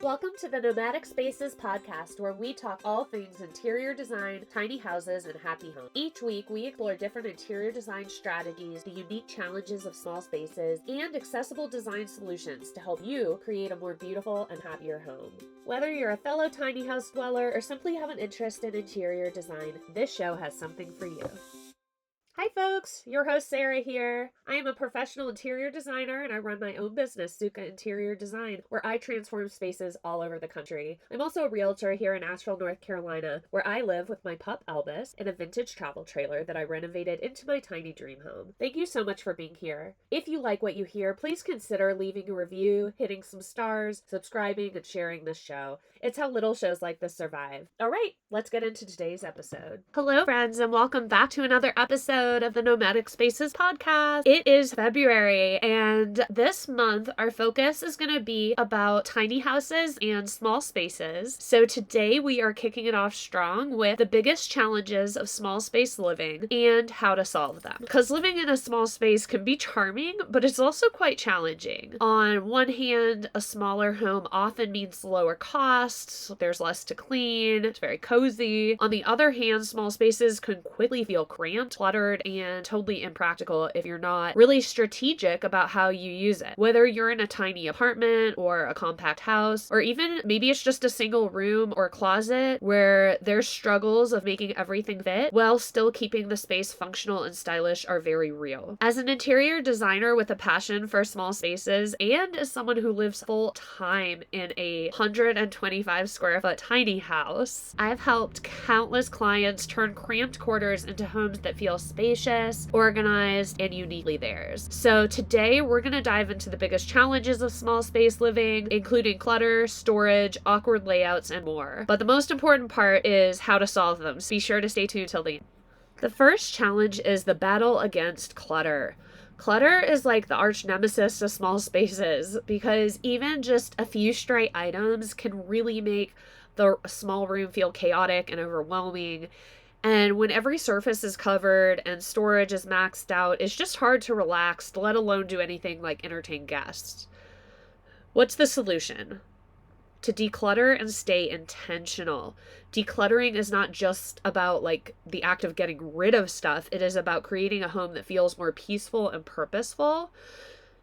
Welcome to the Nomadic Spaces podcast, where we talk all things interior design, tiny houses, and happy homes. Each week, we explore different interior design strategies, the unique challenges of small spaces, and accessible design solutions to help you create a more beautiful and happier home. Whether you're a fellow tiny house dweller or simply have an interest in interior design, this show has something for you. Hi folks, your host Sarah here. I am a professional interior designer and I run my own business, Suka Interior Design, where I transform spaces all over the country. I'm also a realtor here in Asheville, North Carolina, where I live with my pup Elvis in a vintage travel trailer that I renovated into my tiny dream home. Thank you so much for being here. If you like what you hear, please consider leaving a review, hitting some stars, subscribing, and sharing this show. It's how little shows like this survive. All right, let's get into today's episode. Hello friends, and welcome back to another episode of the Nomadic Spaces podcast. It is February, and this month our focus is going to be about tiny houses and small spaces. So today we are kicking it off strong with the biggest challenges of small space living and how to solve them. Because living in a small space can be charming, but it's also quite challenging. On one hand, a smaller home often means lower costs, there's less to clean, it's very cozy. On the other hand, small spaces can quickly feel cramped, cluttered, and totally impractical if you're not really strategic about how you use it. Whether you're in a tiny apartment or a compact house, or even maybe it's just a single room or closet where there's struggles of making everything fit while still keeping the space functional and stylish are very real. As an interior designer with a passion for small spaces and as someone who lives full time in a 125 square foot tiny house, I've helped countless clients turn cramped quarters into homes that feel spacious, organized, and uniquely theirs. So today we're going to dive into the biggest challenges of small space living, including clutter, storage, awkward layouts, and more. But the most important part is how to solve them, so be sure to stay tuned till the end. The first challenge is the battle against clutter. Clutter is like the arch nemesis of small spaces because even just a few stray items can really make the small room feel chaotic and overwhelming. And when every surface is covered and storage is maxed out, it's just hard to relax, let alone do anything like entertain guests. What's the solution? To declutter and stay intentional. Decluttering is not just about like the act of getting rid of stuff. It is about creating a home that feels more peaceful and purposeful.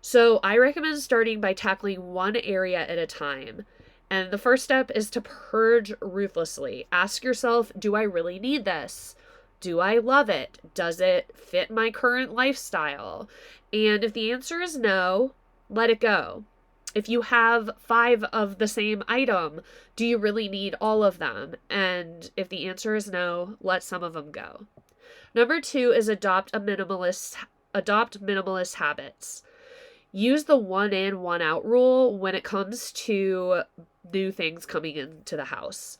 So I recommend starting by tackling one area at a time. And the first step is to purge ruthlessly. Ask yourself, do I really need this? Do I love it? Does it fit my current lifestyle? And if the answer is no, let it go. If you have 5 of the same item, do you really need all of them? And if the answer is no, let some of them go. Number 2 is adopt minimalist habits. Use the one in, one out rule when it comes to new things coming into the house.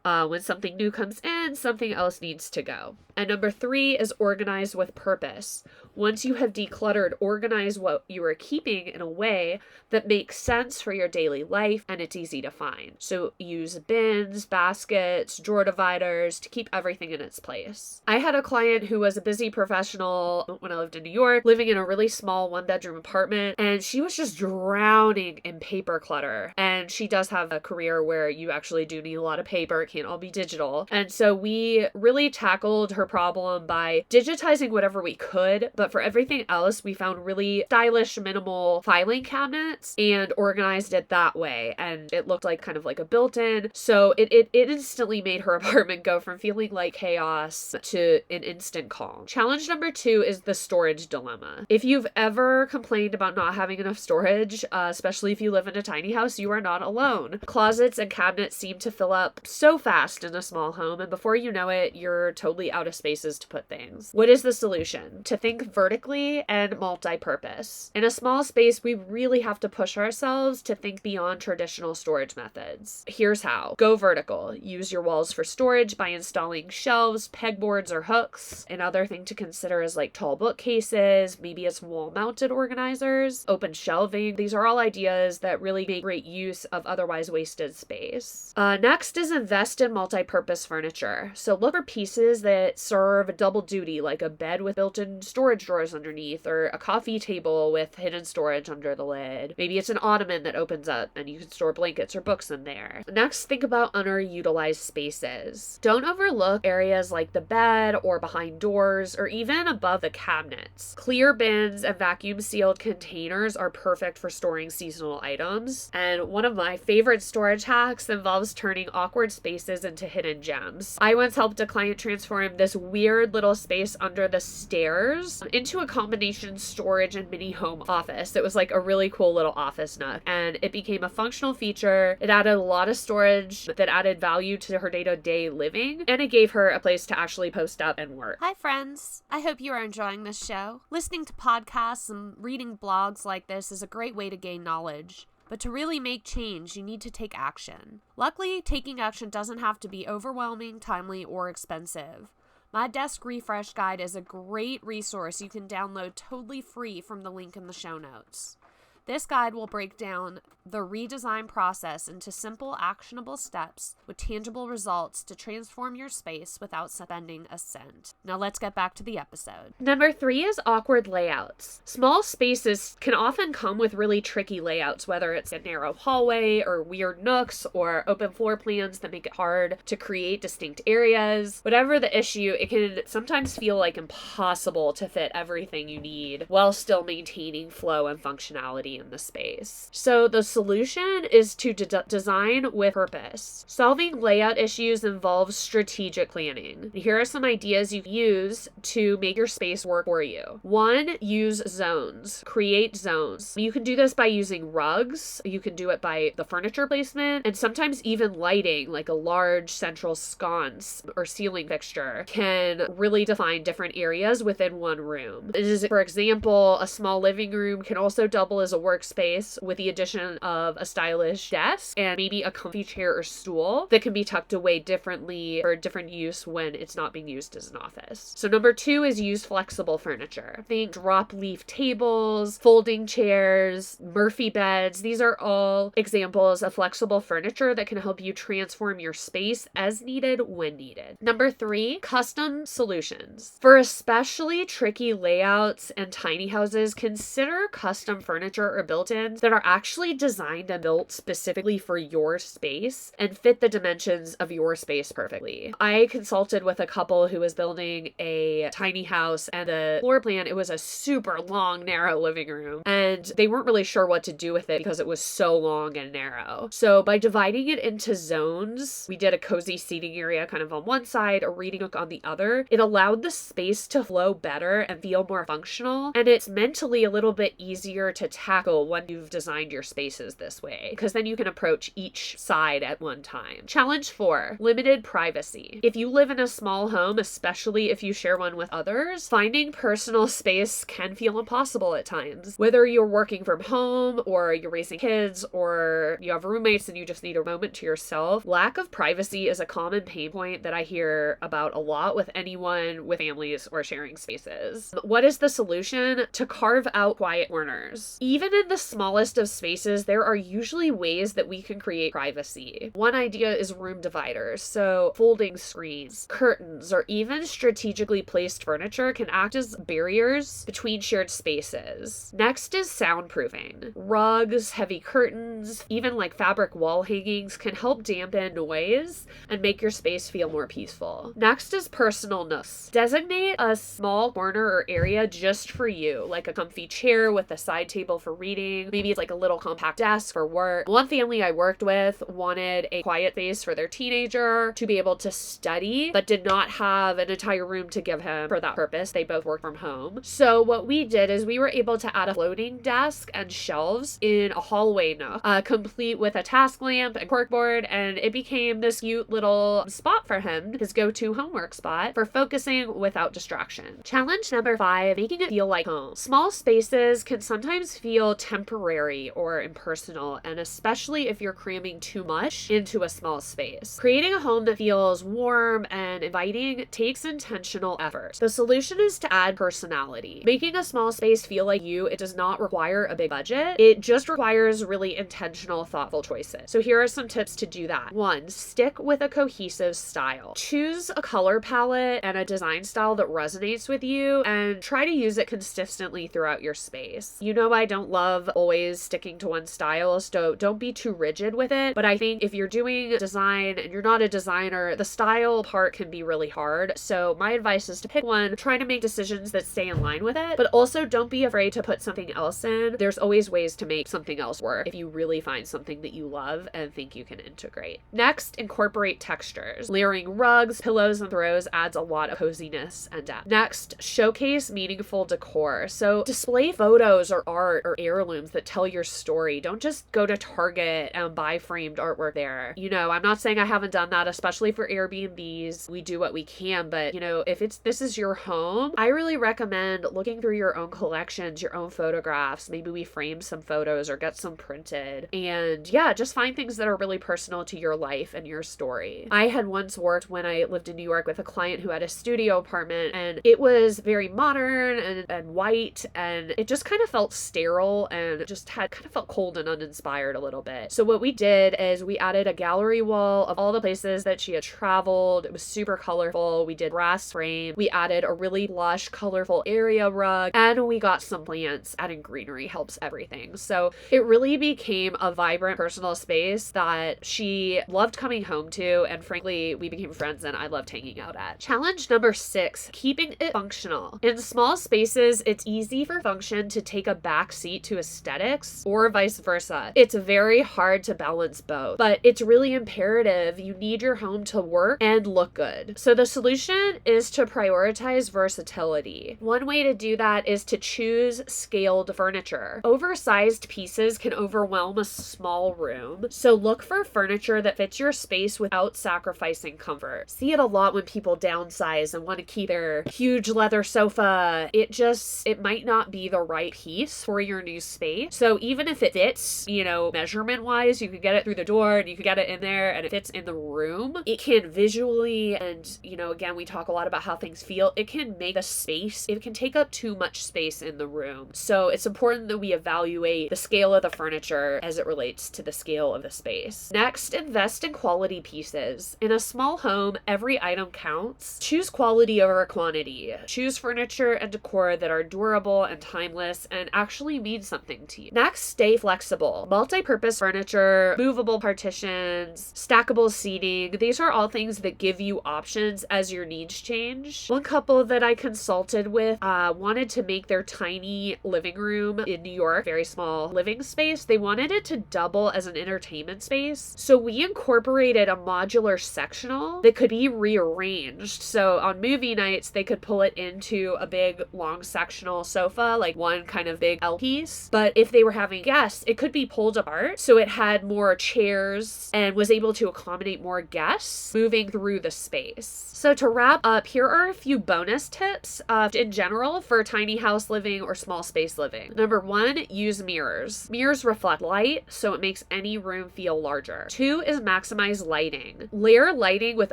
When something new comes in, something else needs to go. And number 3 is organize with purpose. Once you have decluttered, organize what you are keeping in a way that makes sense for your daily life and it's easy to find. So use bins, baskets, drawer dividers to keep everything in its place. I had a client who was a busy professional when I lived in New York, living in a really small 1-bedroom apartment, and she was just drowning in paper clutter. And she does have a career where you actually do need a lot of paper. It can't all be digital. And so we really tackled her problem by digitizing whatever we could, but for everything else, we found really stylish, minimal filing cabinets and organized it that way. And it looked like kind of like a built-in. So it instantly made her apartment go from feeling like chaos to an instant calm. Challenge number 2 is the storage dilemma. If you've ever complained about not having enough storage, especially if you live in a tiny house, you are not alone. Closets and cabinets seem to fill up so fast in a small home, and before you know it, you're totally out of spaces to put things. What is the solution? To think vertically and multi-purpose. In a small space, we really have to push ourselves to think beyond traditional storage methods. Here's how. Go vertical. Use your walls for storage by installing shelves, pegboards, or hooks. Another thing to consider is like tall bookcases, maybe it's wall-mounted organizers, open shelving. These are all ideas that really make great use of otherwise wasted space. Next is invest in multi-purpose furniture. clutter. So look for pieces that serve a double duty, like a bed with built-in storage drawers underneath, or a coffee table with hidden storage under the lid. Maybe it's an ottoman that opens up and you can store blankets or books in there. Next, think about underutilized spaces. Don't overlook areas like the bed or behind doors or even above the cabinets. Clear bins and vacuum sealed containers are perfect for storing seasonal items. And one of my favorite storage hacks involves turning awkward spaces into hidden gems. I once helped a client transform this weird little space under the stairs into a combination storage and mini home office. It was like a really cool little office nook, and it became a functional feature. It added a lot of storage that added value to her day-to-day living, and it gave her a place to actually post up and work. Hi friends, I hope you are enjoying this show. Listening to podcasts and reading blogs like this is a great way to gain knowledge. But to really make change, you need to take action. Luckily, taking action doesn't have to be overwhelming, timely, or expensive. My Desk Refresh Guide is a great resource you can download totally free from the link in the show notes. This guide will break down the redesign process into simple, actionable steps with tangible results to transform your space without spending a cent. Now let's get back to the episode. Number 3 is awkward layouts. Small spaces can often come with really tricky layouts, whether it's a narrow hallway or weird nooks or open floor plans that make it hard to create distinct areas. Whatever the issue, it can sometimes feel like impossible to fit everything you need while still maintaining flow and functionality in the space. So the solution is to design with purpose. Solving layout issues involves strategic planning. Here are some ideas you can use to make your space work for you. 1, use zones. Create zones. You can do this by using rugs. You can do it by the furniture placement, and sometimes even lighting, like a large central sconce or ceiling fixture, can really define different areas within one room. For example, a small living room can also double as a workspace with the addition of a stylish desk and maybe a comfy chair or stool that can be tucked away differently for different use when it's not being used as an office. So number 2 is use flexible furniture. Think drop leaf tables, folding chairs, Murphy beds. These are all examples of flexible furniture that can help you transform your space as needed when needed. Number 3, custom solutions. For especially tricky layouts and tiny houses, consider custom furniture or built-ins that are actually designed and built specifically for your space and fit the dimensions of your space perfectly. I consulted with a couple who was building a tiny house, and the floor plan, it was a super long, narrow living room, and they weren't really sure what to do with it because it was so long and narrow. So by dividing it into zones, we did a cozy seating area kind of on one side, a reading nook on the other. It allowed the space to flow better and feel more functional, and it's mentally a little bit easier to tackle when you've designed your spaces this way, because then you can approach each side at one time. Challenge 4, limited privacy. If you live in a small home, especially if you share one with others, finding personal space can feel impossible at times. Whether you're working from home or you're raising kids or you have roommates and you just need a moment to yourself, lack of privacy is a common pain point that I hear about a lot with anyone with families or sharing spaces. What is the solution? To carve out quiet corners. Even in the smallest of spaces, there are usually ways that we can create privacy. One idea is room dividers. So folding screens, curtains, or even strategically placed furniture can act as barriers between shared spaces. Next is soundproofing. Rugs, heavy curtains, even like fabric wall hangings can help dampen noise and make your space feel more peaceful. Next is personal nooks. Designate a small corner or area just for you, like a comfy chair with a side table for reading. Maybe it's like a little compact desk for work. One family I worked with wanted a quiet space for their teenager to be able to study, but did not have an entire room to give him for that purpose. They both worked from home. So what we did is we were able to add a floating desk and shelves in a hallway nook, complete with a task lamp and corkboard, and it became this cute little spot for him, his go-to homework spot for focusing without distraction. Challenge number 5, making it feel like home. Small spaces can sometimes feel feel temporary or impersonal, and especially if you're cramming too much into a small space. Creating a home that feels warm and inviting takes intentional effort. The solution is to add personality. Making a small space feel like you, it does not require a big budget. It just requires really intentional, thoughtful choices. So here are some tips to do that. 1, stick with a cohesive style. Choose a color palette and a design style that resonates with you and try to use it consistently throughout your space. You know, I don't love always sticking to one style, so don't be too rigid with it. But I think if you're doing design and you're not a designer, the style part can be really hard. So my advice is to pick one, try to make decisions that stay in line with it, but also don't be afraid to put something else in. There's always ways to make something else work if you really find something that you love and think you can integrate. Next, incorporate textures. Layering rugs, pillows, and throws adds a lot of coziness and depth. Next, showcase meaningful decor. So display photos or art or heirlooms that tell your story. Don't just go to Target and buy framed artwork there. You know, I'm not saying I haven't done that, especially for Airbnbs. We do what we can, but you know, if this is your home, I really recommend looking through your own collections, your own photographs. Maybe we frame some photos or get some printed. And yeah, just find things that are really personal to your life and your story. I had once worked when I lived in New York with a client who had a studio apartment, and it was very modern and white, and it just kind of felt sterile and just kind of felt cold and uninspired a little bit. So what we did is we added a gallery wall of all the places that she had traveled. It was super colorful. We did brass frame. We added a really lush, colorful area rug, and we got some plants. Adding greenery helps everything. So it really became a vibrant personal space that she loved coming home to, and frankly, we became friends and I loved hanging out at. Challenge number 6, keeping it functional. In small spaces, it's easy for function to take a back seat to aesthetics or vice versa. It's very hard to balance both, but it's really imperative. You need your home to work and look good. So the solution is to prioritize versatility. One way to do that is to choose scaled furniture. Oversized pieces can overwhelm a small room, so look for furniture that fits your space without sacrificing comfort. See it a lot when people downsize and want to keep their huge leather sofa. It might not be the right piece for your new space. So even if it fits, you know, measurement wise, you could get it through the door and you could get it in there and it fits in the room, it can visually, and you know, again, we talk a lot about how things feel, it can make the space, it can take up too much space in the room. So it's important that we evaluate the scale of the furniture as it relates to the scale of the space. Next, invest in quality pieces. In a small home, every item counts. Choose quality over quantity. Choose furniture and decor that are durable and timeless and actually mean something to you. Next, stay flexible. Multi-purpose furniture, movable partitions, stackable seating, these are all things that give you options as your needs change. One couple that I consulted with wanted to make their tiny living room in New York, very small living space, they wanted it to double as an entertainment space. So we incorporated a modular sectional that could be rearranged. So on movie nights, they could pull it into a big long sectional sofa, like one kind of big L piece. But if they were having guests, it could be pulled apart so it had more chairs and was able to accommodate more guests moving through the space. So to wrap up, here are a few bonus tips in general for tiny house living or small space living. Number 1, use mirrors. Mirrors reflect light, so it makes any room feel larger. 2 is maximize lighting. Layer lighting with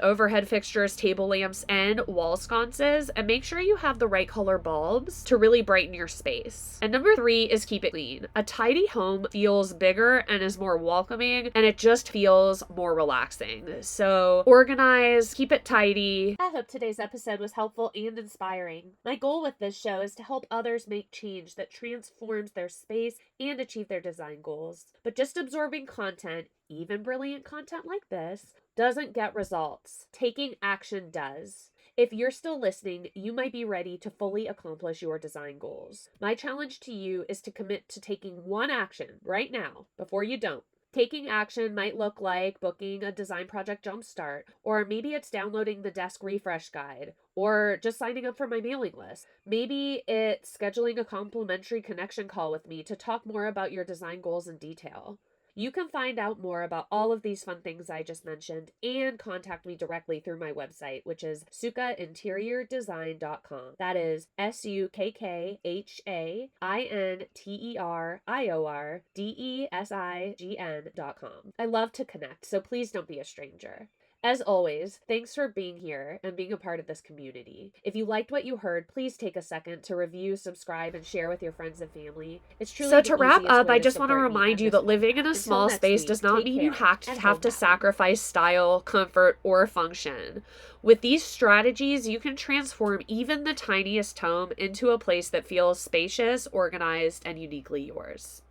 overhead fixtures, table lamps, and wall sconces, and make sure you have the right color bulbs to really brighten your space. And number 3 is keep it clean. A tidy home feels bigger and is more welcoming, and it just feels more relaxing. So organize, keep it tidy. I hope today's episode was helpful and inspiring. My goal with this show is to help others make change that transforms their space and achieve their design goals. But just absorbing content, even brilliant content like this, doesn't get results. Taking action does. If you're still listening, you might be ready to fully accomplish your design goals. My challenge to you is to commit to taking one action right now before you don't. Taking action might look like booking a design project jumpstart, or maybe it's downloading the desk refresh guide, or just signing up for my mailing list. Maybe it's scheduling a complimentary connection call with me to talk more about your design goals in detail. You can find out more about all of these fun things I just mentioned and contact me directly through my website, which is sukkainteriordesign.com. That is sukkainteriordesign.com. I love to connect, so please don't be a stranger. As always, thanks for being here and being a part of this community. If you liked what you heard, please take a second to review, subscribe, and share with your friends and family. It's truly So the to wrap easiest up, way I to just want to support me remind and you this that living in a Until small next space week, does not take mean you care have and to home happy. sacrifice style, comfort, or function. With these strategies, you can transform even the tiniest home into a place that feels spacious, organized, and uniquely yours.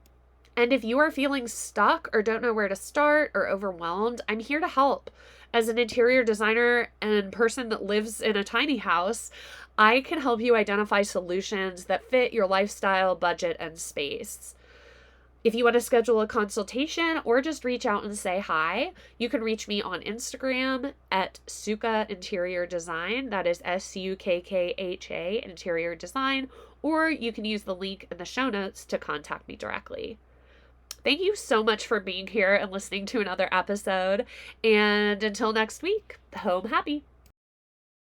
And if you are feeling stuck or don't know where to start or overwhelmed, I'm here to help. As an interior designer and person that lives in a tiny house, I can help you identify solutions that fit your lifestyle, budget, and space. If you want to schedule a consultation or just reach out and say hi, you can reach me on Instagram at Sukka Interior Design. That is SUKKHA Interior Design. Or you can use the link in the show notes to contact me directly. Thank you so much for being here and listening to another episode. And until next week, home happy.